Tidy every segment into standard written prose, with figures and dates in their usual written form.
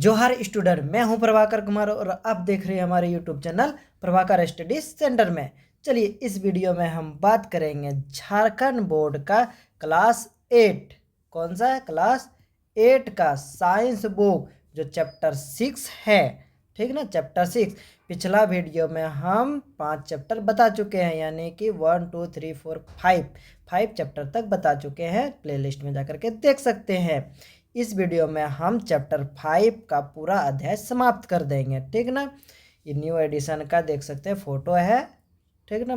जोहार स्टूडेंट, मैं हूं प्रभाकर कुमार और आप देख रहे हैं हमारे YouTube channel Prabhakar study centre में। चलिए इस वीडियो में हम बात करेंगे झारखंड बोर्ड का क्लास 8, कौन सा है, क्लास 8 का साइंस बुक जो चैप्टर 6 है। ठीक ना, चैप्टर 6। पिछला वीडियो में हम 5 चैप्टर बता चुके हैं, यानी कि 1 2 3 4 5 चैप्टर तक बता चुके हैं। प्लेलिस्ट में जाकर के देख सकते हैं। इस वीडियो में हम चैप्टर 5 का पूरा अध्याय समाप्त कर देंगे। ठीक ना, ये न्यू एडिशन का देख सकते हैं, फोटो है। ठीक ना,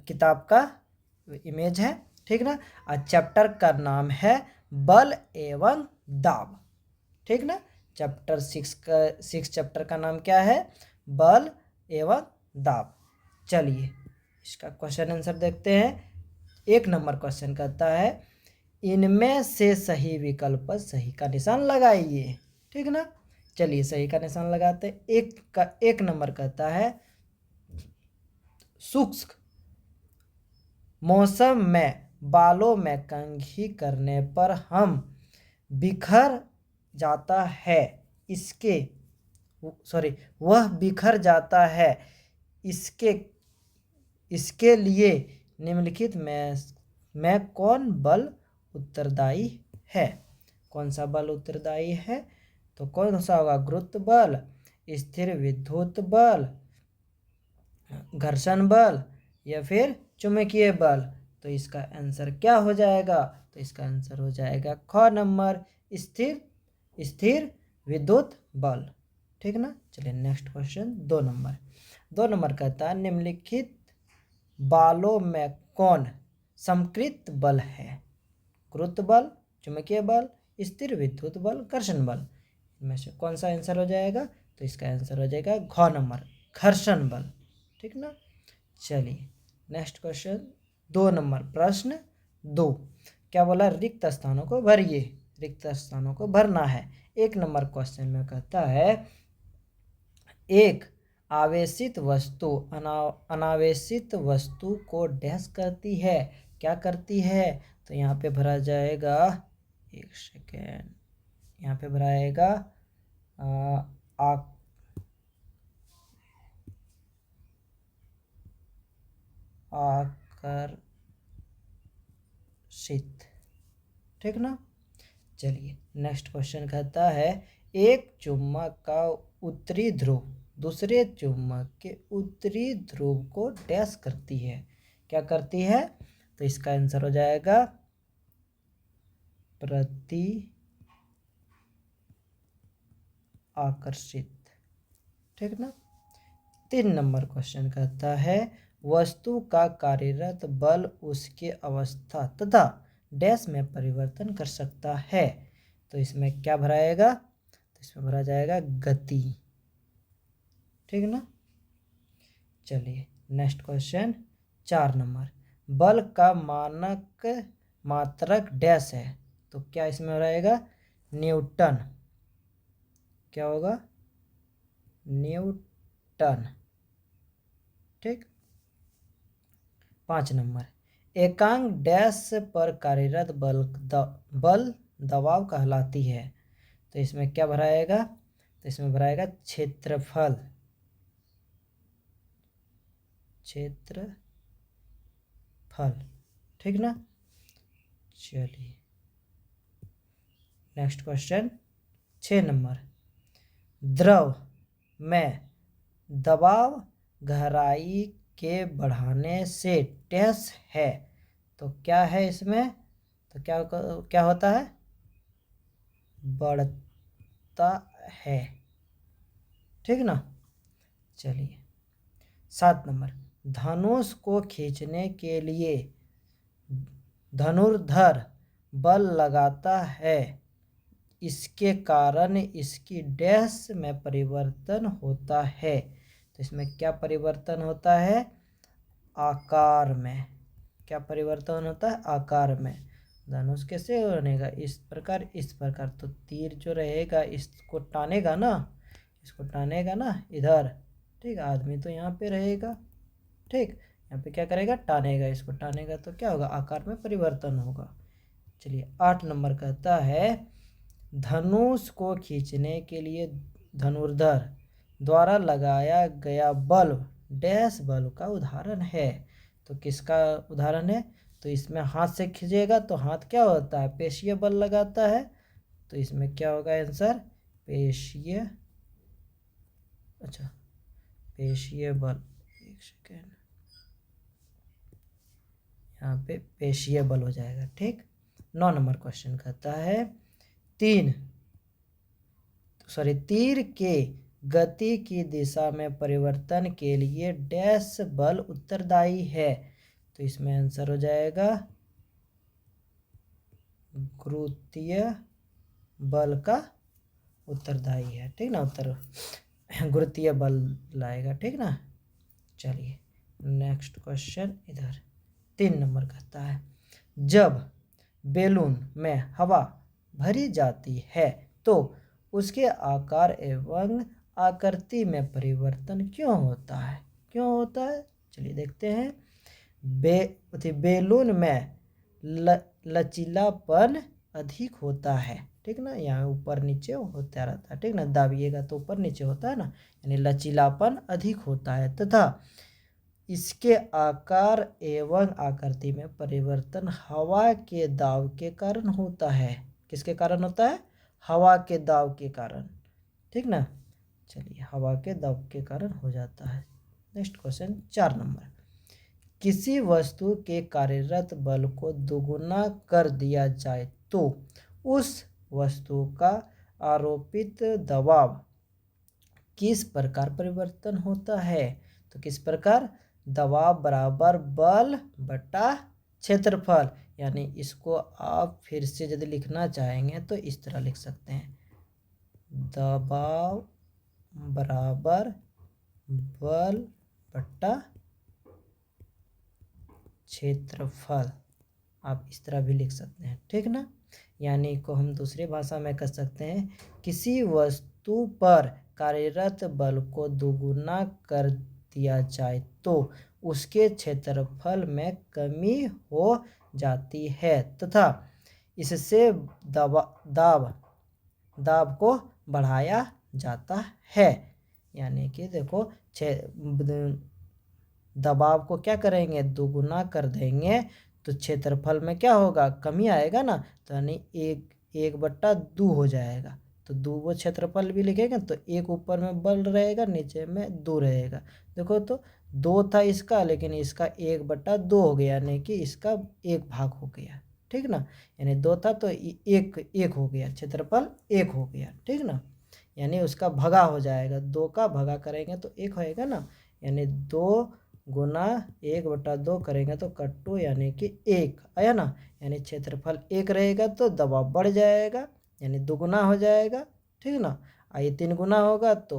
किताब का इमेज है। ठीक ना, और चैप्टर का नाम है बल एवं दाब। ठीक ना, चैप्टर 6 चैप्टर का नाम क्या है, बल एवं दाब। चलिए इसका क्वेश्चन आंसर देखते हैं। 1 नंबर क्वेश्चन कहता है इनमें से सही विकल्प पर सही का निशान लगाइए। ठीक ना, चलिए सही का निशान लगाते हैं। 1 नंबर कहता है शुष्क मौसम में बालों में कंघी करने पर हम बिखर जाता है, वह बिखर जाता है। इसके लिए निम्नलिखित में कौन बल उत्तरदायी है। कौन सा बल उत्तरदायी है, तो कौन सा होगा, गुरुत्व बल, स्थिर विद्युत बल, घर्षण बल या फिर चुंबकीय बल। तो इसका आंसर क्या हो जाएगा, तो इसका आंसर हो जाएगा ख नंबर, स्थिर विद्युत बल। ठीक ना, चलिए नेक्स्ट क्वेश्चन 2 नंबर कहता है निम्नलिखित बालों में कौन समकृत बल है। गुरुत्व बल, चुंबकीय बल, स्थिर विद्युत बल, घर्षण बल। इनमें से कौन सा आंसर हो जाएगा, तो इसका आंसर हो जाएगा घ नंबर, घर्षण बल। ठीक ना, चलिए नेक्स्ट क्वेश्चन 2 नंबर प्रश्न 2 क्या बोला, रिक्त स्थानों को भरिए। रिक्त स्थानों को भरना है। 1 नंबर क्वेश्चन में कहता है एक आवेशित वस्तु अनावेशित वस्तु को डैश करती है, क्या करती है। तो यहाँ पे भरा जाएगा, एक सेकेंड, यहाँ पे भरा जाएगा आकर्षित। ठीक ना, चलिए नेक्स्ट क्वेश्चन कहता है एक चुम्बक का उत्तरी ध्रुव दूसरे चुम्बक के उत्तरी ध्रुव को डैश करती है, क्या करती है। तो इसका आंसर हो जाएगा प्रति आकर्षित। ठीक ना, 3 नंबर क्वेश्चन कहता है वस्तु का कार्यरत बल उसके अवस्था तथा डैश में परिवर्तन कर सकता है। तो इसमें क्या भराएगा, तो इसमें भरा जाएगा गति। ठीक ना, चलिए नेक्स्ट क्वेश्चन 4 नंबर बल का मानक मात्रक डैश है। तो क्या इसमें रहेगा, न्यूटन। क्या होगा, न्यूटन। ठीक। 5 नंबर एकांक डैश पर कार्यरत बल दबाव कहलाती है। तो इसमें क्या भराएगा, तो इसमें भराएगा क्षेत्रफल। ठीक ना, चलिए नेक्स्ट क्वेश्चन 6 नंबर द्रव में दबाव गहराई के बढ़ाने से डैश है। तो क्या है इसमें, तो क्या होता है, बढ़ता है। ठीक ना, चलिए 7 नंबर धनुष को खींचने के लिए धनुर्धर बल लगाता है, इसके कारण इसकी डैश में परिवर्तन होता है। तो इसमें क्या परिवर्तन होता है, आकार में। क्या परिवर्तन होता है, आकार में। धनुष कैसे बनेगा, इस प्रकार। तो तीर जो रहेगा इसको टानेगा ना, इधर। ठीक, आदमी तो यहाँ पे रहेगा। ठीक, यहाँ पे क्या करेगा, टानेगा, इसको टानेगा तो क्या होगा, आकार में परिवर्तन होगा। चलिए 8 नंबर कहता है धनुष को खींचने के लिए धनुर्धर द्वारा लगाया गया बल्ब डैश बल्ब का उदाहरण है। तो किसका उदाहरण है? तो इसमें हाथ से खींचेगा तो हाथ क्या होता है? पेशीय बल लगाता है। तो इसमें क्या होगा आंसर? पेशीय, अच्छा पेशीय बल, एक सेकेंड, यहाँ पे पेशीय बल हो जाएगा। ठीक। 9 नंबर क्वेश्चन कहता है तीर के गति की दिशा में परिवर्तन के लिए डैश बल उत्तरदायी है। तो इसमें आंसर हो जाएगा गुरुत्वीय बल का उत्तरदायी है। ठीक ना, गुरुत्वीय बल लाएगा। ठीक ना। चलिए नेक्स्ट क्वेश्चन इधर 3 नंबर कहता है जब बैलून में हवा भरी जाती है तो उसके आकार एवं आकृति में परिवर्तन क्यों होता है? क्यों होता है? चलिए देखते हैं। बैलून में लचीलापन अधिक होता है। ठीक ना, यहाँ ऊपर नीचे होता रहता है। ठीक ना, दाबिएगा तो ऊपर नीचे होता है ना, यानी लचीलापन अधिक होता है तथा इसके आकार एवं आकृति में परिवर्तन हवा के दाब के कारण होता है। किसके कारण होता है? हवा के दाब के कारण। ठीक ना। चलिए हवा के दाब के कारण हो जाता है। नेक्स्ट क्वेश्चन 4 नंबर, किसी वस्तु के कार्यरत बल को दोगुना कर दिया जाए तो उस वस्तु का आरोपित दबाव किस प्रकार परिवर्तन होता है? तो किस प्रकार? दबाव बराबर बल बटा क्षेत्रफल, यानी इसको आप फिर से यदि लिखना चाहेंगे तो इस तरह लिख सकते हैं, दबाव बराबर बल बटा क्षेत्रफल, आप इस तरह भी लिख सकते हैं। ठीक ना, यानी को हम दूसरी भाषा में कह सकते हैं किसी वस्तु पर कार्यरत बल को दोगुना कर दिया जाए तो उसके क्षेत्रफल में कमी हो जाती है तथा इससे दाब को बढ़ाया जाता है। यानी कि देखो दबाव को क्या करेंगे? दोगुना कर देंगे तो क्षेत्रफल में क्या होगा? कमी आएगा ना, तो यानी 1/2 हो जाएगा। तो 2 वो क्षेत्रफल भी लिखेंगे तो 1 ऊपर में बल रहेगा, नीचे में 2 रहेगा। देखो तो 2 था इसका, लेकिन इसका 1/2 हो गया, यानी कि इसका 1 भाग हो गया। ठीक ना, यानी 2 था तो 1 हो गया, क्षेत्रफल 1 हो गया। ठीक ना, यानी उसका भगा हो जाएगा, 2 का भगा करेंगे तो 1 होएगा ना, यानी 2 गुना 1/2 करेंगे तो कट्टू यानी कि 1 आया ना, यानी क्षेत्रफल 1 रहेगा तो दबाव बढ़ जाएगा, यानी दोगुना हो जाएगा। ठीक ना, ये 3 गुना होगा तो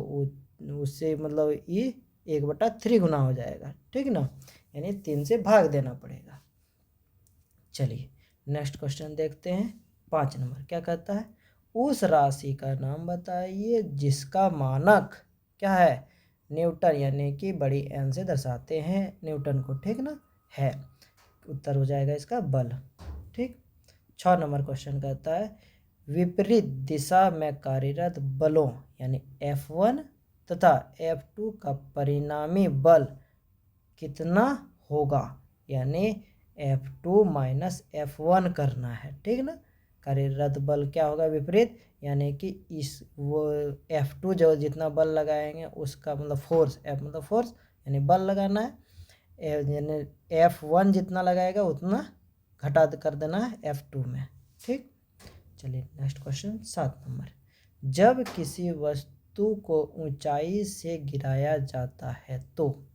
उससे मतलब ये 1/3 गुना हो जाएगा। ठीक ना, यानी 3 से भाग देना पड़ेगा। चलिए नेक्स्ट क्वेश्चन देखते हैं 5 नंबर क्या कहता है, उस राशि का नाम बताइए जिसका मानक क्या है? न्यूटन, यानी कि बड़ी एन से दर्शाते हैं न्यूटन को। ठीक ना, है। उत्तर हो जाएगा इसका बल। ठीक। 6 नंबर क्वेश्चन कहता है विपरीत दिशा में कार्यरत बलों यानी F1 तथा F2 का परिणामी बल कितना होगा? यानी F2 माइनस F1 करना है। ठीक ना, कार्यरत बल क्या होगा? विपरीत, यानी कि इस वो F2 जो जितना बल लगाएंगे उसका मतलब फोर्स, F मतलब फोर्स यानी बल लगाना है, यानी F1 जितना लगाएगा उतना घटा कर देना है F2 में। ठीक। चलिए नेक्स्ट क्वेश्चन 7 नंबर, जब किसी वस्तु को ऊंचाई से गिराया जाता है तो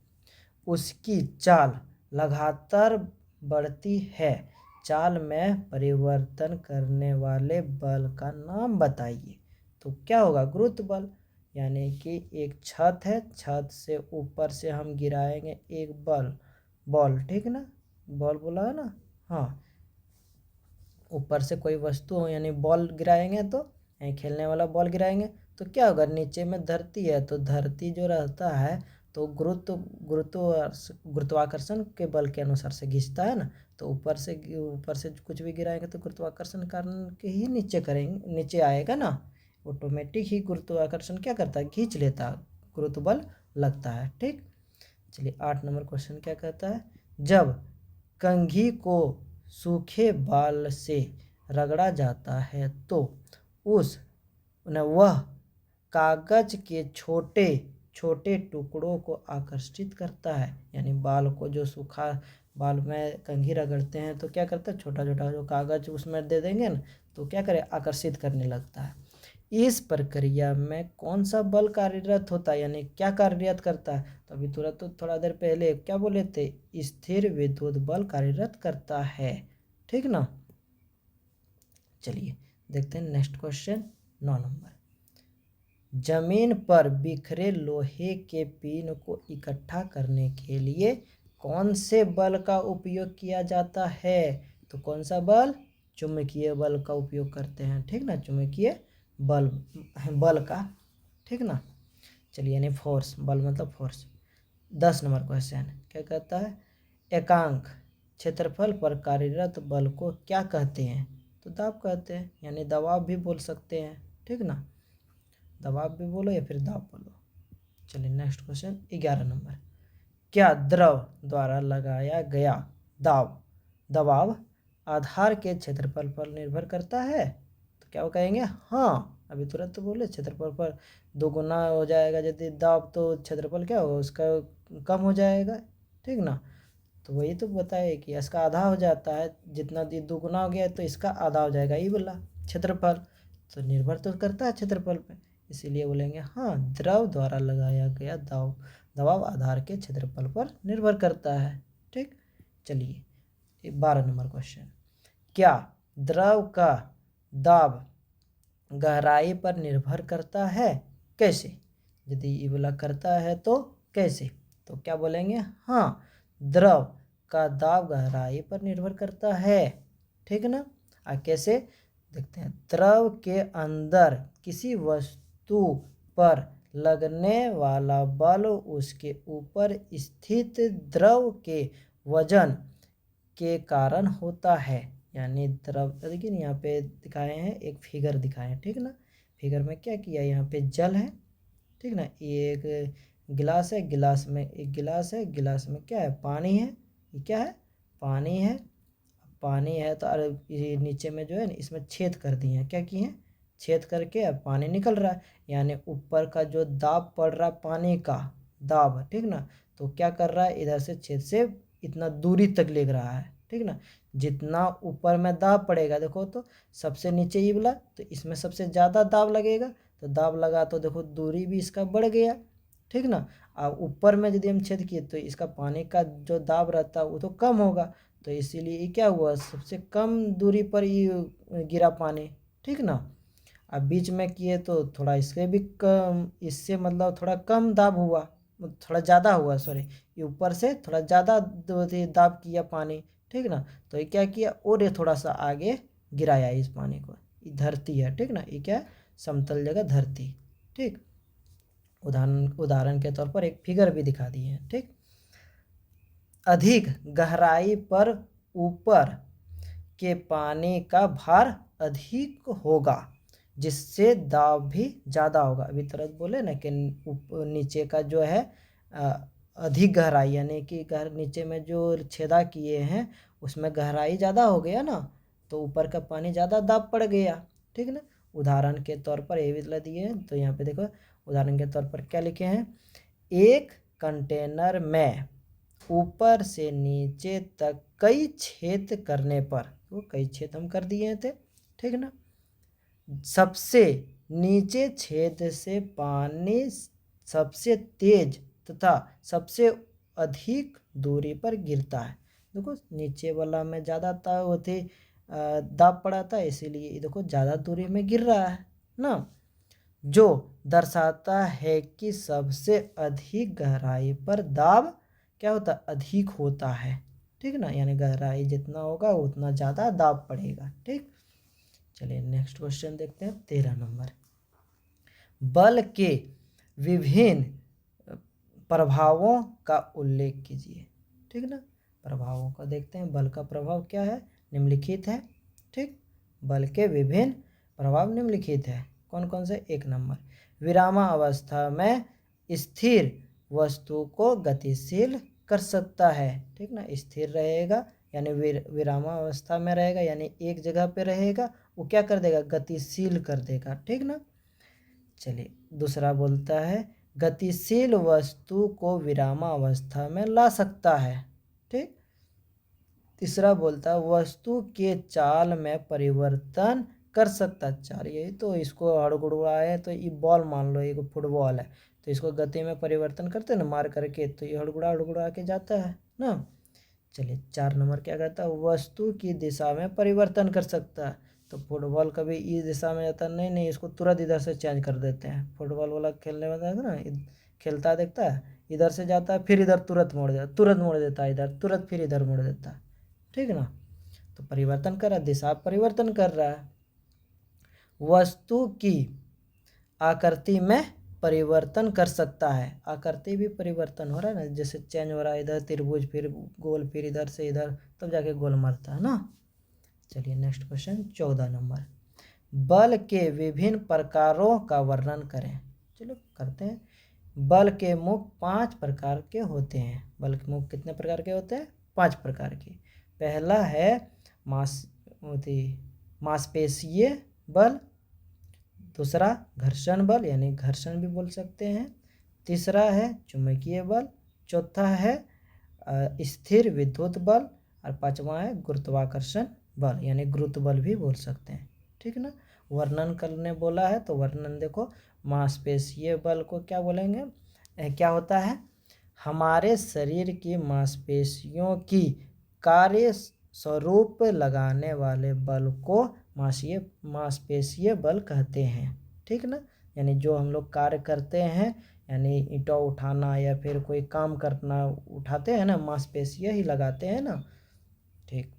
उसकी चाल लगातार बढ़ती है, चाल में परिवर्तन करने वाले बल का नाम बताइए। तो क्या होगा? गुरुत्व बल, यानी कि एक छत है, छत से ऊपर से हम गिराएंगे एक बॉल। ठीक ना, बॉल बोला है ना, हाँ, ऊपर से कोई वस्तु हो यानी बॉल गिराएंगे तो खेलने वाला बॉल गिराएंगे तो क्या होगा? नीचे में धरती है तो धरती जो रहता है तो गुरुत्वाकर्षण के बल के अनुसार से खींचता है ना, तो ऊपर से कुछ भी गिराएंगे तो गुरुत्वाकर्षण कारण के ही नीचे करेंगे, नीचे आएगा ना। ऑटोमेटिक ही गुरुत्वाकर्षण क्या करता है, खींच लेता है, गुरुत्व बल लगता है। ठीक, चलिए 8 नंबर क्वेश्चन क्या कहता है, जब कंघी को सूखे बाल से रगड़ा जाता है तो वह कागज के छोटे छोटे टुकड़ों को आकर्षित करता है। यानी बाल को जो सूखा बाल में कंघी रगड़ते हैं तो क्या करता है, छोटा छोटा जो कागज उसमें दे देंगे ना तो क्या करे, आकर्षित करने लगता है। इस प्रक्रिया में कौन सा बल कार्यरत होता है, यानी क्या कार्यरत करता है, तो अभी तुरंत तो थोड़ा देर पहले क्या बोले थे, स्थिर विद्युत बल कार्यरत करता है। ठीक ना, चलिए देखते हैं नेक्स्ट क्वेश्चन 9 नंबर। जमीन पर बिखरे लोहे के पिन को इकट्ठा करने के लिए कौन से बल का उपयोग किया जाता है, तो कौन सा बल, चुंबकीय बल का उपयोग करते हैं। ठीक ना, चुंबकीय बल का। ठीक ना, चलिए यानी फोर्स, बल मतलब फोर्स। 10 नंबर क्वेश्चन क्या कहता है, एकांक क्षेत्रफल पर कार्यरत बल को क्या कहते हैं, तो दाब कहते हैं, यानी दबाव भी बोल सकते हैं। ठीक ना, दबाव भी बोलो या फिर दाब बोलो। चलिए नेक्स्ट क्वेश्चन 11 नंबर, क्या द्रव द्वारा लगाया गया दबाव आधार के क्षेत्रफल पर निर्भर करता है, तो क्या वो कहेंगे हाँ। अभी तुरंत तो बोले क्षेत्रफल पर 2 गुना हो जाएगा यदि दाब, तो क्षेत्रफल क्या होगा उसका कम हो जाएगा। ठीक ना, तो वही तो बताए कि इसका आधा हो जाता है, जितना 2 गुना हो गया तो इसका आधा हो जाएगा, ये बोला क्षेत्रफल, तो निर्भर तो करता है क्षेत्रफल पे, इसीलिए बोलेंगे हाँ द्रव द्वारा लगाया गया दबाव आधार के क्षेत्रफल पर निर्भर करता है। ठीक, चलिए 12 नंबर क्वेश्चन, क्या द्रव का दाब गहराई पर निर्भर करता है, कैसे, यदि ये बोला करता है तो कैसे, तो क्या बोलेंगे हाँ द्रव का दाब गहराई पर निर्भर करता है। ठीक ना, कैसे देखते हैं, द्रव के अंदर किसी वस्तु पर लगने वाला बल उसके ऊपर स्थित द्रव के वजन के कारण होता है। यानी द्रव, देखिए यहाँ पे दिखाए हैं, एक फिगर दिखाए हैं। ठीक ना, फिगर में क्या किया, यहाँ पे जल है। ठीक ना, ये एक गिलास है, गिलास में एक गिलास है, गिलास में क्या है, पानी है। ये क्या है, पानी है। पानी है तो अरे ये नीचे में जो है ना इसमें छेद कर दिए हैं, क्या किए हैं, छेद करके अब पानी निकल रहा है, यानी ऊपर का जो दाब पड़ रहा है पानी का दाब। ठीक ना, तो क्या कर रहा है, इधर से छेद से इतना दूरी तक ले रहा है। ठीक ना, जितना ऊपर में दाब पड़ेगा, देखो तो सबसे नीचे ये बोला तो इसमें सबसे ज़्यादा दाब लगेगा, तो दाब लगा तो देखो दूरी भी इसका बढ़ गया। ठीक ना, अब ऊपर में यदि हम छेद किए तो इसका पानी का जो दाब रहता है वो तो कम होगा, तो इसीलिए ये क्या हुआ, सबसे कम दूरी पर ये गिरा पानी। ठीक ना, अब बीच में किए तो थोड़ा इसके भी कम, इससे मतलब थोड़ा कम दाब हुआ, थोड़ा ज़्यादा हुआ, सॉरी, ये ऊपर से थोड़ा ज़्यादा दाब किया पानी। ठीक ना, तो ये क्या किया, और ये थोड़ा सा आगे गिराया इस पानी को, ये धरती है। ठीक ना, ये क्या है, समतल जगह धरती। ठीक, उदाहरण के तौर पर एक फिगर भी दिखा दी है। ठीक, अधिक गहराई पर ऊपर के पानी का भार अधिक होगा, जिससे दाब भी ज़्यादा होगा। अभी तुरंत बोले ना कि नीचे का जो है अधिक गहराई, यानी कि नीचे में जो छेदा किए हैं उसमें गहराई ज़्यादा हो गया ना, तो ऊपर का पानी ज़्यादा दाब पड़ गया। ठीक ना, उदाहरण के तौर पर ये भी दिए हैं, तो यहाँ पे देखो उदाहरण के तौर पर क्या लिखे हैं, एक कंटेनर में ऊपर से नीचे तक कई छेद करने पर, वो कई छेद हम कर दिए थे। ठीक ना, सबसे नीचे छेद से पानी सबसे तेज तथा सबसे अधिक दूरी पर गिरता है। देखो नीचे वाला में ज़्यादा दाब पड़ा था, इसीलिए देखो ज़्यादा दूरी में गिर रहा है ना, जो दर्शाता है कि सबसे अधिक गहराई पर दाब क्या होता है, अधिक होता है। ठीक ना, यानी गहराई जितना होगा उतना ज़्यादा दाब पड़ेगा। ठीक, चलिए नेक्स्ट क्वेश्चन देखते हैं 13 नंबर, बल के विभिन्न प्रभावों का उल्लेख कीजिए। ठीक ना, प्रभावों का देखते हैं। बल का प्रभाव क्या है, निम्नलिखित है। ठीक, बल के विभिन्न प्रभाव निम्नलिखित है। कौन कौन से, 1 नंबर, विरामावस्था में स्थिर वस्तु को गतिशील कर सकता है। ठीक ना, स्थिर रहेगा यानी विरामावस्था में रहेगा यानी एक जगह पे रहेगा, वो क्या कर देगा, गतिशील कर देगा। ठीक ना। चलिए दूसरा बोलता है गतिशील वस्तु को विरामावस्था में ला सकता है। ठीक, तीसरा बोलता है वस्तु के चाल में परिवर्तन कर सकता है। चाल यही तो, इसको हड़गुड़ाए तो ये बॉल मान लो, एक फुटबॉल है तो इसको गति में परिवर्तन करते हैं ना मार करके, तो ये हड़गुड़ा के जाता है ना। चलिए 4 नंबर क्या कहता है, वस्तु की दिशा में परिवर्तन कर सकता है। तो फुटबॉल कभी इस दिशा में जाता है, नहीं इसको तुरंत इधर से चेंज कर देते हैं। फुटबॉल वाला खेलने वाला है ना, खेलता देखता है, इधर से जाता है फिर इधर तुरंत मोड़ देता है इधर, तुरंत फिर इधर मोड़ देता है। ठीक है ना, तो परिवर्तन कर रहा है, दिशा परिवर्तन कर रहा है। वस्तु की आकृति में परिवर्तन कर सकता है, आकृति भी परिवर्तन हो रहा है ना, जैसे चेंज हो रहा है, इधर त्रिभुज फिर गोल फिर इधर से इधर, तब जाके गोल मारता है ना। चलिए नेक्स्ट क्वेश्चन 14 नंबर, बल के विभिन्न प्रकारों का वर्णन करें। चलो करते हैं। बल के मुख्य 5 प्रकार के होते हैं। बल के मुख्य कितने प्रकार के होते हैं, 5 प्रकार के। पहला है मांसपेशीय बल, दूसरा घर्षण बल यानी घर्षण भी बोल सकते हैं, तीसरा है चुंबकीय बल, चौथा है स्थिर विद्युत बल, और पांचवा है गुरुत्वाकर्षण बल यानी गुरुत्व बल भी बोल सकते हैं। ठीक ना, वर्णन करने बोला है तो वर्णन देखो, मांसपेशीय बल को क्या बोलेंगे, क्या होता है, हमारे शरीर की मांसपेशियों की कार्य स्वरूप लगाने वाले बल को मांसपेशीय बल कहते हैं। ठीक ना, यानी जो हम लोग कार्य करते हैं यानी ईंटों उठाना या फिर कोई काम करना, उठाते हैं ना, मांसपेशिय ही लगाते हैं ना। ठीक,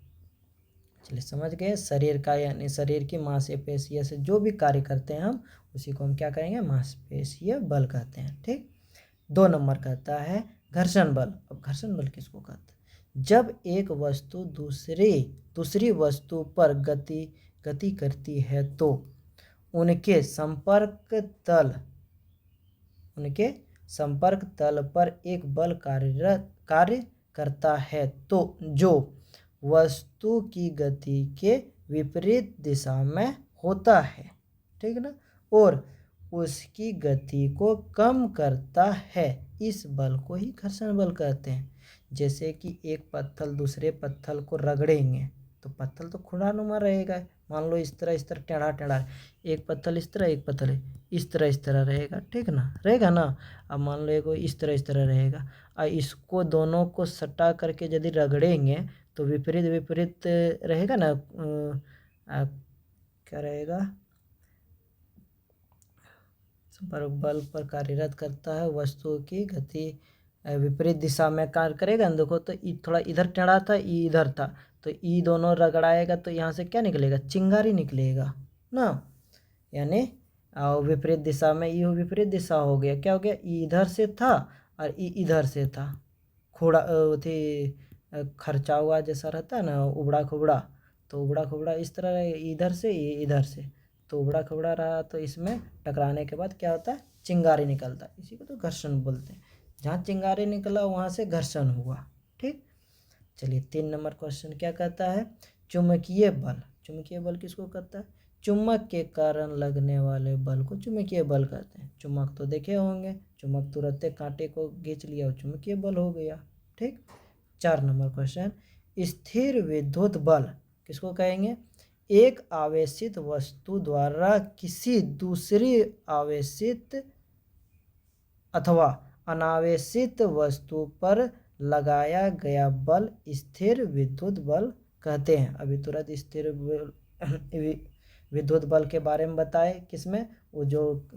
चलिए समझ गए, शरीर का यानी शरीर की मांसपेशियों से जो भी कार्य करते हैं हम, उसी को हम क्या कहेंगे, मांसपेशीय बल कहते हैं। ठीक, 2 नंबर कहता है घर्षण बल। अब घर्षण बल किसको कहते हैं, जब एक वस्तु दूसरी वस्तु पर गति करती है तो उनके संपर्क तल पर एक बल कार्य करता है, तो जो वस्तु की गति के विपरीत दिशा में होता है। ठीक ना, और उसकी गति को कम करता है, इस बल को ही घर्षण बल कहते हैं। जैसे कि एक पत्थर दूसरे पत्थर को रगड़ेंगे तो पत्थर तो खुरानुमा रहेगा, मान लो इस तरह टेढ़ा, एक पत्थर इस तरह, एक पत्थर इस तरह रहेगा। ठीक ना, रहेगा ना। अब मान लो एक इस तरह रहेगा, और इसको दोनों को सटा करके यदि रगड़ेंगे तो विपरीत रहेगा ना। क्या रहेगा, संपर्क बल पर कार्यरत करता है, वस्तु की गति विपरीत दिशा में कार्य करेगा ना। देखो तो थोड़ा इधर टेढ़ा था, ई इधर था, तो ई दोनों रगड़ाएगा तो यहाँ से क्या निकलेगा, चिंगारी निकलेगा ना। यानी विपरीत दिशा में ई विपरीत दिशा हो गया, क्या हो गया, ई इधर से था और ई इधर से था, खर्चा हुआ जैसा रहता है ना, उबड़ा खुबड़ा, तो उबड़ा खुबड़ा इस तरह इधर से इधर से, तो उबड़ा खुबड़ा रहा तो इसमें टकराने के बाद क्या होता है, चिंगारी निकलता है, इसी को तो घर्षण बोलते हैं। जहाँ चिंगारी निकला वहाँ से घर्षण हुआ। ठीक, चलिए 3 नंबर क्वेश्चन क्या कहता है, चुंबकीय बल। चुंबकीय बल किसको कहता है, चुम्बक के कारण लगने वाले बल को चुंबकीय बल कहते हैं। चुम्बक तो देखे होंगे, चुम्बक तुरंत कांटे को खींच लिया और चुंबकीय बल हो गया। ठीक, 4 नंबर क्वेश्चन, स्थिर विद्युत बल किसको कहेंगे, एक आवेशित वस्तु द्वारा किसी दूसरी आवेशित अथवा अनावेशित वस्तु पर लगाया गया बल स्थिर विद्युत बल कहते हैं। अभी तुरंत स्थिर विद्युत बल के बारे में बताए, किसमें, वो जो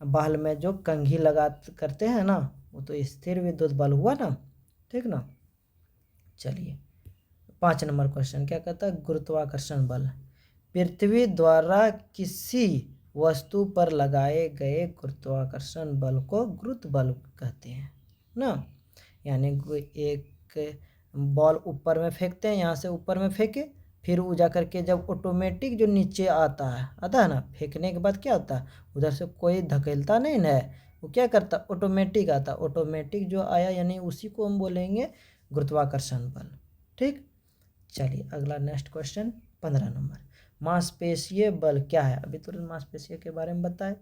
बाल में जो कंघी लगा करते हैं ना, वो तो स्थिर विद्युत बल हुआ ना। ठीक ना, चलिए 5 नंबर क्वेश्चन क्या कहता है, गुरुत्वाकर्षण बल। पृथ्वी द्वारा किसी वस्तु पर लगाए गए गुरुत्वाकर्षण बल को गुरुत्व बल कहते हैं ना। यानी एक बॉल ऊपर में फेंकते हैं, यहाँ से ऊपर में फेंके, फिर वो जा करके जब ऑटोमेटिक जो नीचे आता है ना, फेंकने के बाद क्या होता है, उधर से कोई धकेलता नहीं ना है, वो क्या करता, ऑटोमेटिक आता। ऑटोमेटिक जो आया यानी उसी को हम बोलेंगे गुरुत्वाकर्षण बल। ठीक, चलिए अगला नेक्स्ट क्वेश्चन 15 नंबर। मांसपेशीय बल क्या है? अभी तुरंत मांसपेशीय के बारे में बताए,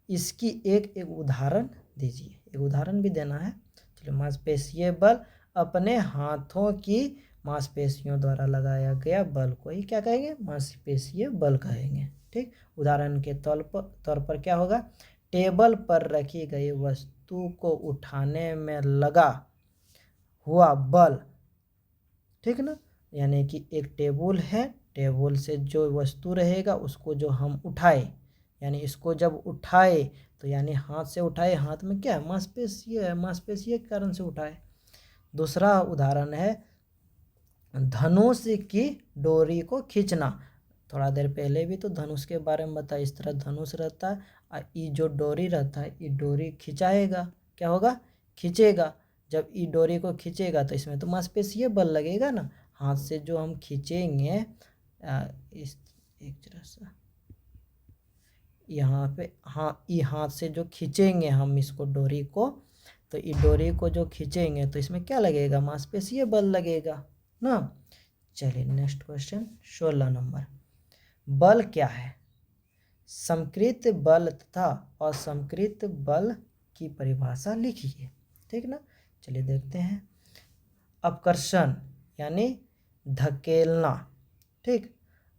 इसकी एक उदाहरण दीजिए। एक उदाहरण भी देना है। चलिए, मांसपेशीय बल अपने हाथों की मांसपेशियों द्वारा लगाया गया बल को ही क्या कहेंगे, मांसपेशीय बल कहेंगे। ठीक, उदाहरण के तौर पर क्या होगा, टेबल पर रखी गई वस्तु को उठाने में लगा हुआ बल। ठीक ना, यानी कि एक टेबल है, टेबल से जो वस्तु रहेगा उसको जो हम उठाए, यानी इसको जब उठाए तो यानी हाथ से उठाए, हाथ में क्या है, मांसपेशीय है, मांसपेशीय के कारण से उठाए। दूसरा उदाहरण है धनुष की डोरी को खींचना। थोड़ा देर पहले भी तो धनुष के बारे में बताया, इस तरह धनुष रहता है और ये जो डोरी रहता है, ये डोरी खिंचाएगा, क्या होगा, खींचेगा। जब ये डोरी को खींचेगा तो इसमें तो मांसपेशीय बल लगेगा ना, हाथ से जो हम खींचेंगे, इस एक तरह से यहाँ पे, हाँ, ये हाथ से जो खींचेंगे हम इसको डोरी को, तो ये डोरी को जो खींचेंगे तो इसमें क्या लगेगा, मांसपेशीय बल लगेगा ना। चलिए नेक्स्ट क्वेश्चन 16 नंबर। बल क्या है? समकृत बल तथा असमकृत बल की परिभाषा लिखिए। ठीक ना, चलिए देखते हैं। अपकर्षण यानी धकेलना, ठीक,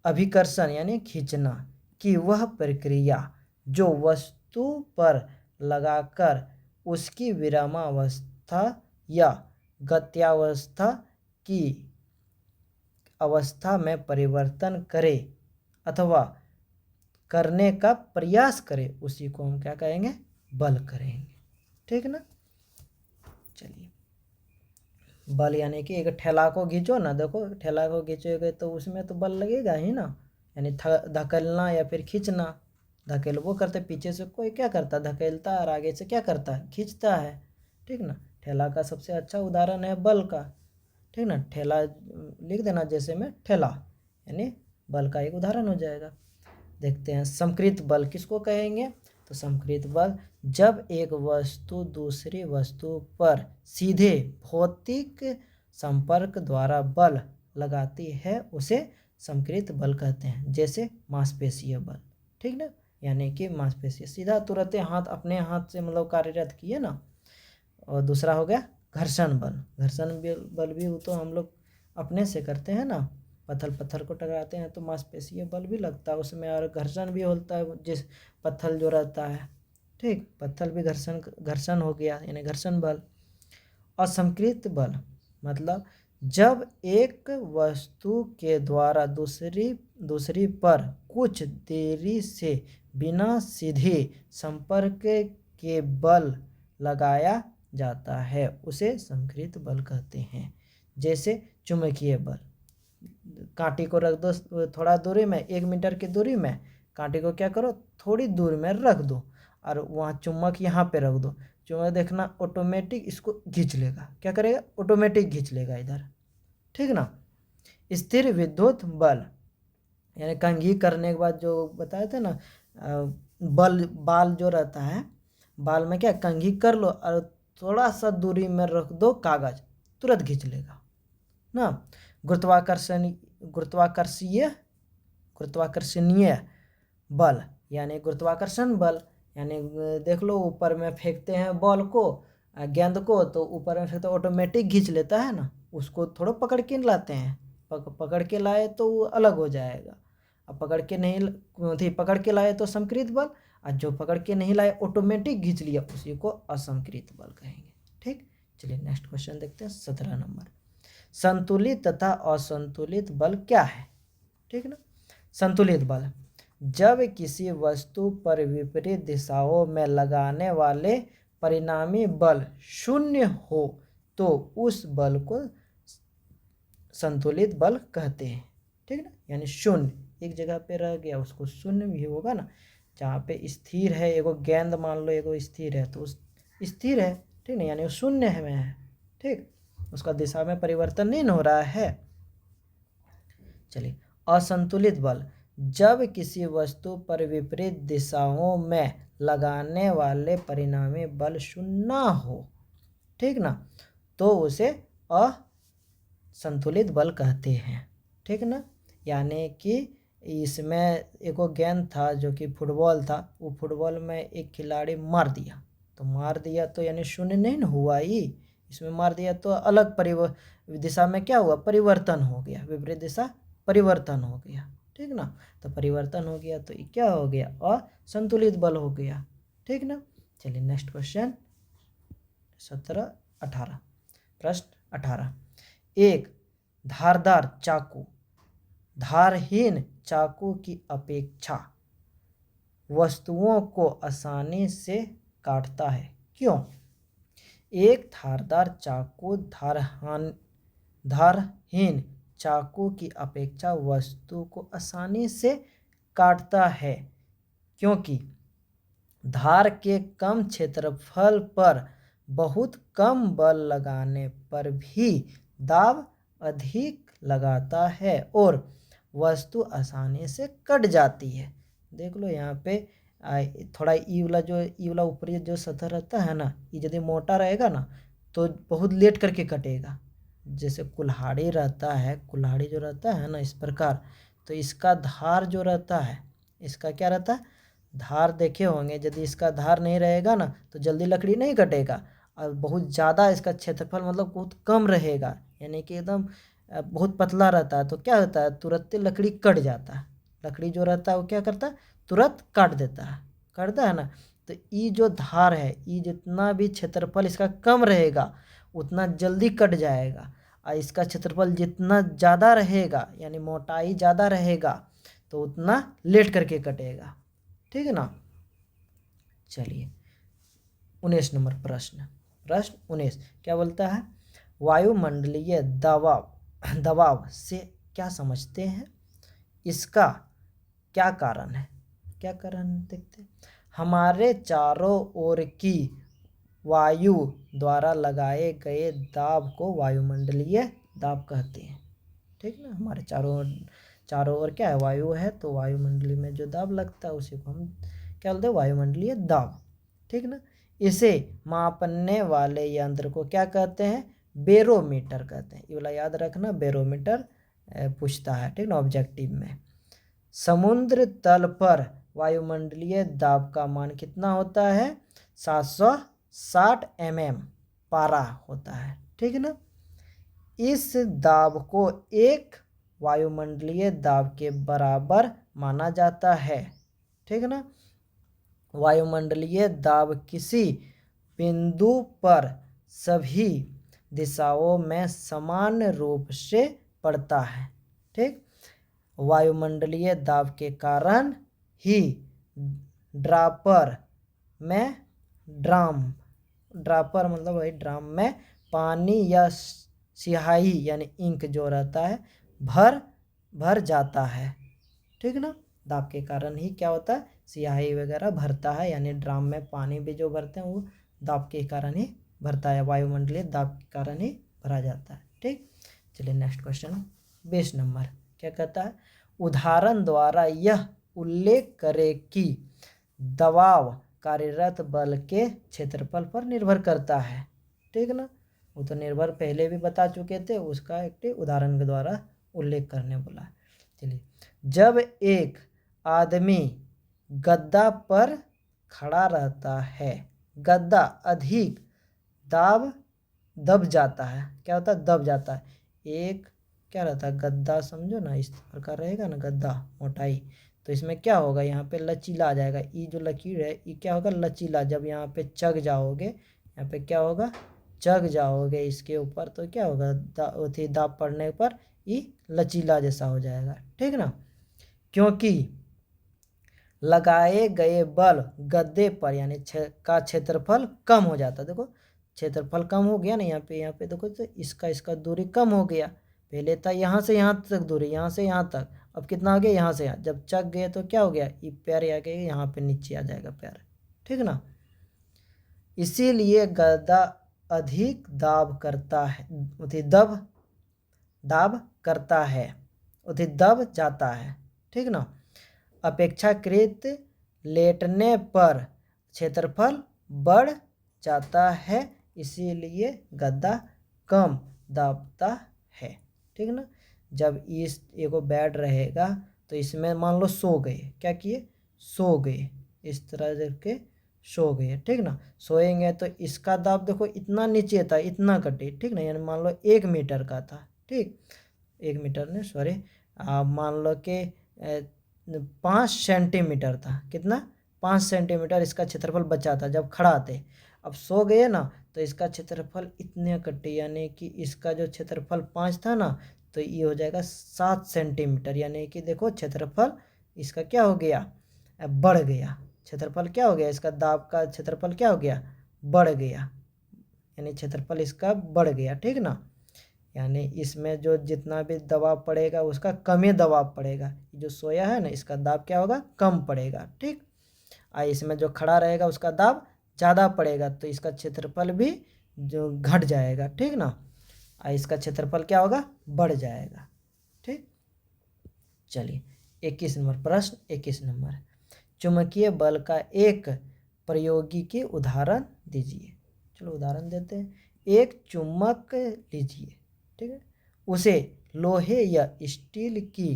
अभिकर्षण यानी खींचना की वह प्रक्रिया जो वस्तु पर लगाकर उसकी विरामावस्था या गत्यावस्था की अवस्था में परिवर्तन करे अथवा करने का प्रयास करे, उसी को हम क्या कहेंगे, बल करेंगे। ठीक ना, चलिए, बल यानी कि एक ठेला को खींचो ना, देखो ठेला को खींचोगे तो उसमें तो बल लगेगा ही ना, यानी धकेलना या फिर खींचना। धकेल वो करते, पीछे से कोई क्या करता, धकेलता है, और आगे से क्या करता है, खींचता है। ठीक ना, ठेला का सबसे अच्छा उदाहरण है बल का। ठीक ना, ठेला लिख देना जैसे में ठेला, यानी बल का एक उदाहरण हो जाएगा। देखते हैं समकृत बल किसको कहेंगे, तो समकृत बल जब एक वस्तु दूसरी वस्तु पर सीधे भौतिक संपर्क द्वारा बल लगाती है उसे समकृत बल कहते हैं, जैसे मांसपेशीय बल। ठीक ना, यानी कि मांसपेशीय सीधा तुरंत हाथ, अपने हाथ से मतलब कार्यरत किए ना। और दूसरा हो गया घर्षण बल। घर्षण बल भी तो हम लोग अपने से करते हैं ना, पत्थर को टकराते हैं तो मांसपेशीय बल भी लगता है उसमें, और घर्षण भी होता है, जिस पत्थर जो रहता है, ठीक, पत्थर भी घर्षण हो गया, यानी घर्षण बल। असमकृत बल मतलब जब एक वस्तु के द्वारा दूसरी पर कुछ देरी से बिना सीधे संपर्क के बल लगाया जाता है उसे समकृत बल कहते हैं। जैसे चुंबकीय बल, कांटे को रख दो थोड़ा दूरी में, 1 मीटर की दूरी में, कांटे को क्या करो, थोड़ी दूर में रख दो, और वहाँ चुम्बक यहाँ पे रख दो। चुम्बक देखना ऑटोमेटिक इसको खींच लेगा, क्या करेगा, ऑटोमेटिक खींच लेगा इधर। ठीक ना। स्थिर विद्युत बल यानी कंघी करने के बाद जो बताए थे ना, बाल जो रहता है, बाल में क्या कंघी कर लो और थोड़ा सा दूरी में रख दो कागज, तुरंत खींच लेगा ना। गुरुत्वाकर्षणीय बल यानी गुरुत्वाकर्षण बल, यानी देख लो ऊपर में फेंकते हैं बॉल को, गेंद को, तो ऊपर में फेंकते ऑटोमेटिक खींच लेता है ना, उसको थोड़ा पकड़ के लाते हैं, पकड़ के लाए तो वो अलग हो जाएगा। अब पकड़ के लाए तो समकृत बल, और जो पकड़ के नहीं लाए ऑटोमेटिक खींच लिया उसी को असमकृत बल कहेंगे। ठीक, चलिए नेक्स्ट क्वेश्चन देखते हैं 17 नंबर। संतुलित तथा असंतुलित बल क्या है? ठीक ना, संतुलित बल जब किसी वस्तु पर विपरीत दिशाओं में लगाने वाले परिणामी बल शून्य हो तो उस बल को संतुलित बल कहते हैं। ठीक ना, यानी शून्य, एक जगह पे रह गया उसको शून्य भी होगा ना। जहाँ पे स्थिर है, एगो गेंद मान लो एगो स्थिर है तो उस स्थिर है, ठीक ना, यानी शून्य में है। ठीक, उसका दिशा में परिवर्तन नहीं हो रहा है। चलिए, असंतुलित बल, जब किसी वस्तु पर विपरीत दिशाओं में लगाने वाले परिणामी बल शून्य हो, ठीक ना, तो उसे असंतुलित बल कहते हैं, ठीक ना। यानी कि इसमें एक गेंद था जो कि फुटबॉल था, वो फुटबॉल में एक खिलाड़ी मार दिया तो यानी शून्य नहीं ना हुआ ही, इसमें मार दिया तो अलग दिशा में क्या हुआ, परिवर्तन हो गया, विपरीत दिशा परिवर्तन हो गया, ठीक ना। तो परिवर्तन हो गया तो क्या हो गया, असंतुलित बल हो गया, ठीक ना। चलिए नेक्स्ट क्वेश्चन 18 प्रश्न 18, एक धारदार चाकू धारहीन चाकू की अपेक्षा वस्तुओं को आसानी से काटता है, क्यों? एक धारदार चाकू धारहीन चाकू की अपेक्षा वस्तु को आसानी से काटता है, क्योंकि धार के कम क्षेत्रफल पर बहुत कम बल लगाने पर भी दाब अधिक लगाता है और वस्तु आसानी से कट जाती है। देख लो यहाँ पे थोड़ा ई वाला ऊपरी जो सतह रहता है ना, ये यदि मोटा रहेगा ना तो बहुत लेट करके कटेगा। जैसे कुल्हाड़ी रहता है, कुल्हाड़ी जो रहता है ना इस प्रकार, तो इसका धार जो रहता है, इसका क्या रहता है, धार देखे होंगे, यदि इसका धार नहीं रहेगा ना तो जल्दी लकड़ी नहीं कटेगा, और बहुत ज़्यादा इसका क्षेत्रफल मतलब बहुत कम रहेगा, यानी कि एकदम बहुत पतला रहता है, तो क्या होता है, तुरंत लकड़ी कट जाता है। लकड़ी जो रहता है वो क्या करता है, तुरंत काट देता है, काटता है ना। तो ये जो धार है, ये जितना भी क्षेत्रफल इसका कम रहेगा उतना जल्दी कट जाएगा, और इसका क्षेत्रफल जितना ज़्यादा रहेगा यानी मोटाई ज़्यादा रहेगा तो उतना लेट करके कटेगा, ठीक है ना। चलिए 19 नंबर प्रश्न 19 क्या बोलता है, वायुमंडलीय दबाव से क्या समझते हैं, इसका क्या कारण है, क्या कारण देखते हैं। हमारे चारों ओर की वायु द्वारा लगाए गए दाब को वायुमंडलीय दाब कहते हैं, ठीक ना। हमारे चारों ओर क्या है, वायु है, तो वायुमंडली में जो दाब लगता है उसी को हम क्या बोलते हैं, वायुमंडलीय दाब, ठीक ना। इसे मापने वाले यंत्र को क्या कहते हैं, बैरोमीटर कहते हैं। ये वाला याद रखना, बैरोमीटर पूछता है, ठीक ना, ऑब्जेक्टिव में। समुद्र तल पर वायुमंडलीय दाब का मान कितना होता है, 760 mm पारा होता है, ठीक ना। इस दाब को एक वायुमंडलीय दाब के बराबर माना जाता है, ठीक ना। वायुमंडलीय दाब किसी बिंदु पर सभी दिशाओं में समान रूप से पड़ता है, ठीक। वायुमंडलीय दाब के कारण ही ड्रापर मतलब वही ड्राम में पानी या स्याही यानी इंक जो रहता है भर जाता है, ठीक ना। दाब के कारण ही क्या होता है, स्याही वगैरह भरता है, यानी ड्राम में पानी भी जो भरते हैं वो दाब के कारण ही भरता है, वायुमंडलीय दाब के कारण ही भरा जाता है, ठीक। चलिए नेक्स्ट क्वेश्चन 20 नंबर क्या कहता है, उदाहरण द्वारा यह उल्लेख करें कि दबाव कार्यरत बल के क्षेत्रफल पर निर्भर करता है, ठीक ना। वो तो निर्भर पहले भी बता चुके थे, उसका एक उदाहरण के द्वारा उल्लेख करने बोला। चलिए, जब एक आदमी गद्दा पर खड़ा रहता है, गद्दा अधिक दब जाता है, क्या होता है, दब जाता है। एक क्या रहता है, गद्दा समझो ना, इस प्रकार रहेगा ना गद्दा मोटाई, तो इसमें क्या होगा, यहाँ पे लचीला आ जाएगा, ये जो लकीर है ये क्या होगा, लचीला। जब यहाँ पे चग जाओगे, यहाँ पे क्या होगा, चग जाओगे इसके ऊपर, तो क्या होगा, दाब पड़ने पर ये लचीला जैसा हो जाएगा, ठीक ना। क्योंकि लगाए गए बल गद्दे पर यानी का क्षेत्रफल कम हो जाता है। देखो क्षेत्रफल कम हो गया ना, यहाँ पे देखो, तो इसका दूरी कम हो गया। पहले था यहाँ से यहाँ तक दूरी, यहाँ से यहाँ तक, अब कितना हो गया, यहाँ से यहाँ। जब चक गए तो क्या हो गया, ये पैर आ गए, यहाँ पे नीचे आ जाएगा पैर, ठीक ना। इसीलिए गद्दा अधिक दाब करता है, दाब करता है, दब जाता है, ठीक ना। अपेक्षाकृत लेटने पर क्षेत्रफल बढ़ जाता है, इसीलिए गद्दा कम दाबता है, ठीक ना। जब इस एगो बेड रहेगा तो इसमें मान लो सो गए, क्या किए, सो गए, इस तरह करके सो गए, ठीक ना। सोएंगे तो इसका दाब देखो इतना नीचे था, इतना कटे, ठीक ना, यानी मान लो 1 मीटर का था, ठीक, 1 मीटर ने सॉरी मान लो कि 5 सेंटीमीटर था, कितना, 5 सेंटीमीटर इसका क्षेत्रफल बचा था जब खड़ा थे। अब सो गए ना तो इसका क्षेत्रफल इतने कटे, यानी कि इसका जो क्षेत्रफल 5 था ना तो ये हो जाएगा 7 सेंटीमीटर, यानी कि देखो क्षेत्रफल इसका क्या हो गया, बढ़ गया, क्षेत्रफल क्या हो गया, इसका दाब का क्षेत्रफल क्या हो गया, बढ़ गया, यानी क्षेत्रफल इसका बढ़ गया, ठीक ना। यानी इसमें जो जितना भी दबाव पड़ेगा उसका कम ही दबाव पड़ेगा, जो सोया है ना इसका दाब क्या होगा, कम पड़ेगा, ठीक। इसमें जो खड़ा रहेगा उसका दाब ज़्यादा पड़ेगा तो इसका क्षेत्रफल भी जो घट जाएगा, ठीक ना। इसका क्षेत्रफल क्या होगा, बढ़ जाएगा, ठीक। चलिए 21 नंबर प्रश्न, 21 नंबर, चुंबकीय बल का एक प्रायोगिक उदाहरण दीजिए। चलो उदाहरण देते हैं। एक चुम्बक लीजिए, ठीक है, उसे लोहे या स्टील की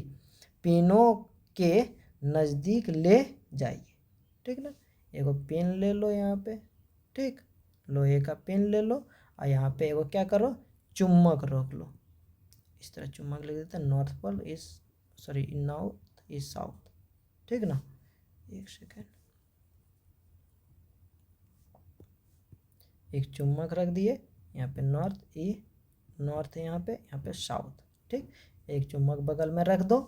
पिनों के नज़दीक ले जाइए, ठीक ना। एगो पिन ले लो यहाँ पे, ठीक, लोहे का पिन ले लो और यहाँ पे एगो क्या करो, चुम्बक रोक लो, इस तरह चुम्बक लिख देते हैं, north pole is sorry north is south, ठीक ना। एक सेकेंड, एक चुम्बक रख दिए यहाँ पे, नॉर्थ यहाँ पे साउथ, ठीक, एक चुम्बक बगल में रख दो,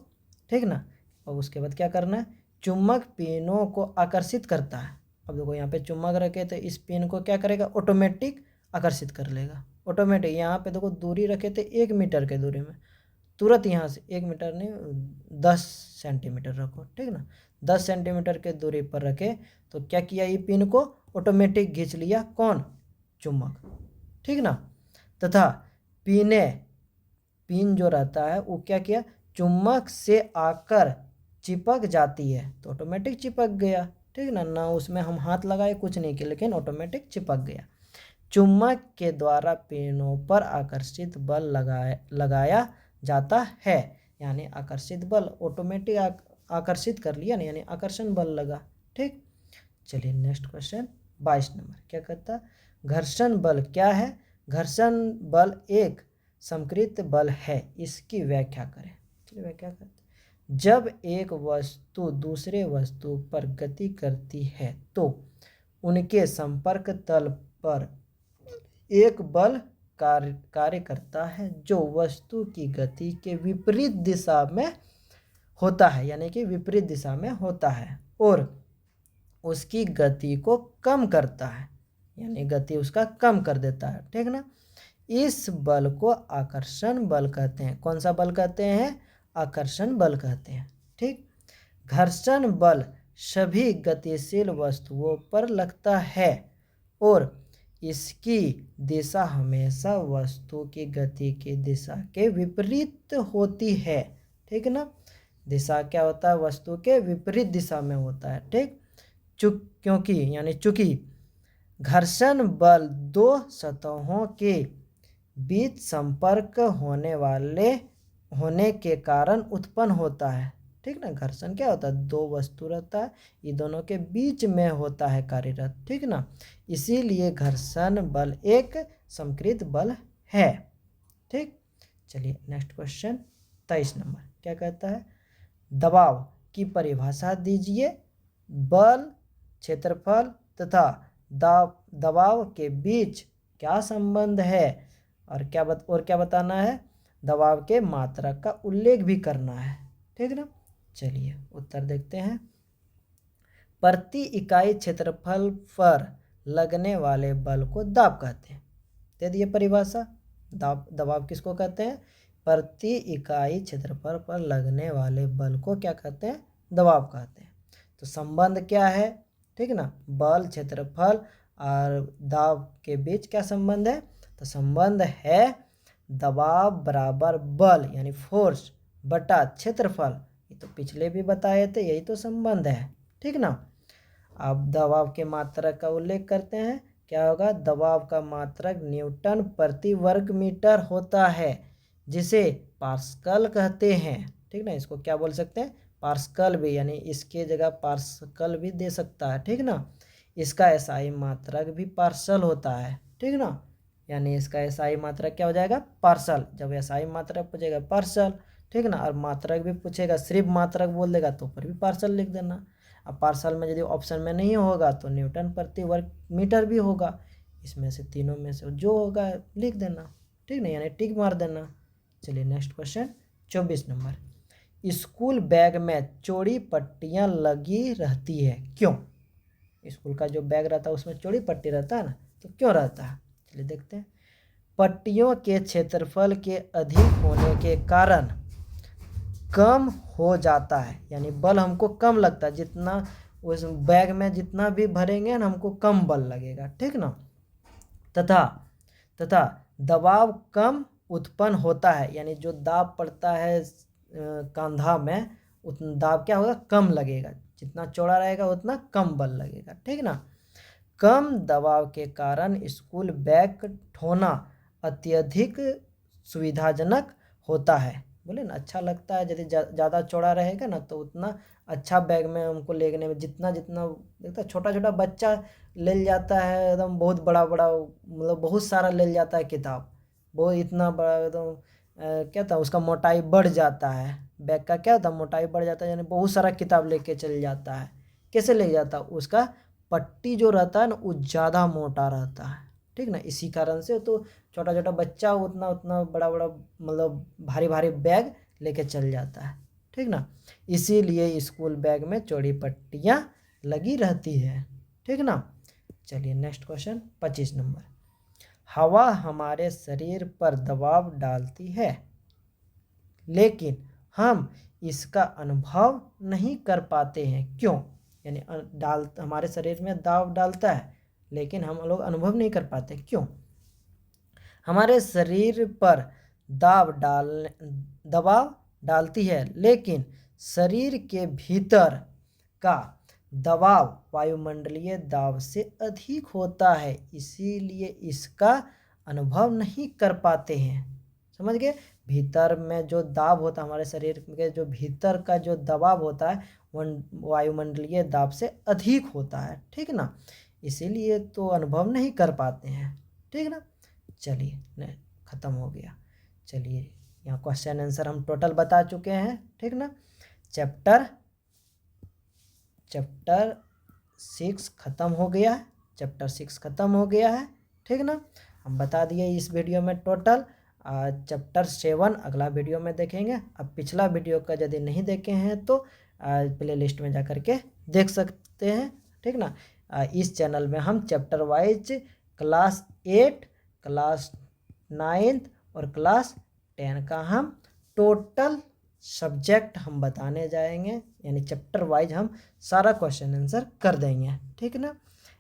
ठीक ना। और उसके बाद क्या करना है, चुम्बक पिनों को आकर्षित करता है। अब देखो यहाँ पे चुम्बक रखे तो इस पिन को क्या करेगा, ऑटोमेटिक आकर्षित कर लेगा, ऑटोमेटिक। यहाँ पे देखो दूरी रखे थे 1 मीटर के दूरी में, तुरंत यहाँ से 1 मीटर नहीं 10 सेंटीमीटर रखो, ठीक ना, 10 सेंटीमीटर के दूरी पर रखे तो क्या किया, ये पिन को ऑटोमेटिक खींच लिया, कौन, चुम्बक, ठीक ना। तथा पिन जो रहता है वो क्या किया, चुम्बक से आकर चिपक जाती है तो ऑटोमेटिक चिपक गया, ठीक ना उसमें हम हाथ लगाए कुछ नहीं किया, लेकिन ऑटोमेटिक चिपक गया। चुम्बक के द्वारा पिनों पर आकर्षित बल लगाया जाता है, यानी आकर्षित बल ऑटोमेटिक आकर्षित कर लिया ना, यानी आकर्षण बल लगा, ठीक। चलिए नेक्स्ट क्वेश्चन 22 नंबर, क्या कहता है, घर्षण बल क्या है। घर्षण बल एक समकृत बल है, इसकी व्याख्या करें। चलिए व्याख्या करते हैं। जब एक वस्तु दूसरे वस्तु पर गति करती है तो उनके संपर्क तल पर एक बल कार्य करता है जो वस्तु की गति के विपरीत दिशा में होता है, यानी कि विपरीत दिशा में होता है और उसकी गति को कम करता है, यानी गति उसका कम कर देता है, ठीक ना। इस बल को आकर्षण बल कहते हैं। कौन सा बल कहते हैं, आकर्षण बल कहते हैं, ठीक। घर्षण बल सभी गतिशील वस्तुओं पर लगता है और इसकी दिशा हमेशा वस्तु की गति की दिशा के विपरीत होती है, ठीक ना। दिशा क्या होता है, वस्तु के विपरीत दिशा में होता है, ठीक। चूंकि घर्षण बल दो सतहों के बीच संपर्क होने के कारण उत्पन्न होता है, ठीक ना। घर्षण क्या होता है, दो वस्तु रहता है, ये दोनों के बीच में होता है कार्यरत, ठीक ना। इसीलिए घर्षण बल एक समकृत बल है, ठीक। चलिए नेक्स्ट क्वेश्चन 23 नंबर, क्या कहता है, दबाव की परिभाषा दीजिए। बल, क्षेत्रफल तथा दबाव के बीच क्या संबंध है और क्या बताना है, दबाव के मात्रा का उल्लेख भी करना है, ठीक ना। चलिए उत्तर देखते हैं। प्रति इकाई क्षेत्रफल पर लगने वाले बल को दाब कहते हैं। दे दिए परिभाषा, दबाव किसको कहते हैं, प्रति इकाई क्षेत्रफल पर लगने वाले बल को क्या कहते हैं, दबाव कहते हैं। तो संबंध क्या है, ठीक ना, बल, क्षेत्रफल और दाब के बीच क्या संबंध है? तो संबंध है दबाव बराबर बल यानी फोर्स बटा क्षेत्रफल। ये तो पिछले भी बताए थे, यही तो संबंध है, ठीक ना। अब दबाव के मात्रक का उल्लेख करते हैं। क्या होगा? दबाव का मात्रक न्यूटन प्रति वर्ग मीटर होता है, जिसे पास्कल कहते हैं, ठीक ना। इसको क्या बोल सकते हैं? पास्कल भी, यानी इसके जगह पास्कल भी दे सकता है, ठीक ना। इसका एसआई मात्रक भी पार्सल होता है, ठीक ना। यानी इसका एसआई मात्रक क्या हो जाएगा? पार्सल। जब एसआई मात्रक पूछेगा पार्सल, ठीक ना, और मात्रक भी पूछेगा, सिर्फ मात्रक बोल देगा तो पर भी पार्सल लिख देना। अब पार्सल में यदि ऑप्शन में नहीं होगा तो न्यूटन प्रति वर्ग मीटर भी होगा। इसमें से तीनों में से जो होगा लिख देना, ठीक ना, यानी टिक मार देना। चलिए next question 24 number. School bag में चौड़ी पट्टियाँ लगी रहती है, क्यों? स्कूल का जो बैग रहता है उसमें चौड़ी पट्टी रहता है ना, तो क्यों रहता है? चलिए देखते हैं। पट्टियों के क्षेत्रफल के अधिक होने के कारण कम हो जाता है, यानी बल हमको कम लगता है। जितना उस बैग में जितना भी भरेंगे ना हमको कम बल लगेगा, ठीक ना। तथा दबाव कम उत्पन्न होता है, यानी जो दाब पड़ता है कंधा में उतना दाब क्या होगा? कम लगेगा। जितना चौड़ा रहेगा उतना कम बल लगेगा, ठीक ना। कम दबाव के कारण स्कूल बैग ढोना अत्यधिक सुविधाजनक होता है। बोले ना, अच्छा लगता है। यदि ज़्यादा चौड़ा रहेगा ना तो उतना अच्छा बैग में हमको लेने में, जितना जितना देखता छोटा छोटा बच्चा ले जाता है एकदम बहुत बड़ा बड़ा, मतलब बहुत सारा ले जाता है किताब, बहुत इतना बड़ा एकदम क्या था उसका मोटाई बढ़ जाता है। बैग का क्या होता है? मोटाई बढ़ जाता है, यानी बहुत सारा किताब लेके चल जाता है। कैसे ले जाता है? उसका पट्टी जो रहता है ना वो ज़्यादा मोटा रहता है, ठीक ना। इसी कारण से तो छोटा छोटा बच्चा उतना उतना बड़ा बड़ा मतलब भारी भारी बैग लेके चल जाता है, ठीक ना। इसीलिए स्कूल बैग में चौड़ी पट्टियाँ लगी रहती है, ठीक ना। चलिए नेक्स्ट क्वेश्चन 25 नंबर। हवा हमारे शरीर पर दबाव डालती है, लेकिन हम इसका अनुभव नहीं कर पाते हैं, क्यों? यानी हमारे शरीर में दबाव डालता है लेकिन हम लोग अनुभव नहीं कर पाते, क्यों? हमारे शरीर पर दबाव डालती है, लेकिन शरीर के भीतर का दबाव वायुमंडलीय दाब से अधिक होता है, इसीलिए इसका अनुभव नहीं कर पाते हैं। समझ गए? भीतर में जो दाब होता है, हमारे शरीर के जो भीतर का जो दबाव होता है वो वायुमंडलीय दाब से अधिक होता है, ठीक ना। इसीलिए तो अनुभव नहीं कर पाते हैं, ठीक ना। चलिए ख़त्म हो गया। चलिए यहाँ क्वेश्चन आंसर हम टोटल बता चुके हैं, ठीक ना। चैप्टर 6 ख़त्म हो गया है, चैप्टर 6 ख़त्म हो गया है, ठीक ना। हम बता दिए इस वीडियो में टोटल। चैप्टर 7 अगला वीडियो में देखेंगे। अब पिछला वीडियो का यदि नहीं देखे हैं तो प्ले लिस्ट में जा कर के देख सकते हैं, ठीक ना। इस चैनल में हम चैप्टर वाइज क्लास 8, क्लास 9 और क्लास 10 का हम टोटल सब्जेक्ट हम बताने जाएंगे, यानी चैप्टर वाइज हम सारा क्वेश्चन आंसर कर देंगे, ठीक ना।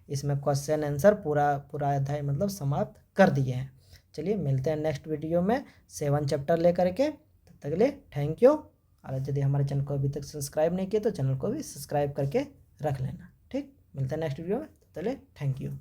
इसमें क्वेश्चन आंसर पूरा अध्याय मतलब समाप्त कर दिए हैं। चलिए मिलते हैं नेक्स्ट वीडियो में 7 चैप्टर लेकर के। तब तक के लिए थैंक यू। और यदि हमारे चैनल को अभी तक सब्सक्राइब नहीं किया तो चैनल को भी सब्सक्राइब करके रख लेना, ठीक। मिलते हैं नेक्स्ट वीडियो में, तब तक के लिए थैंक यू।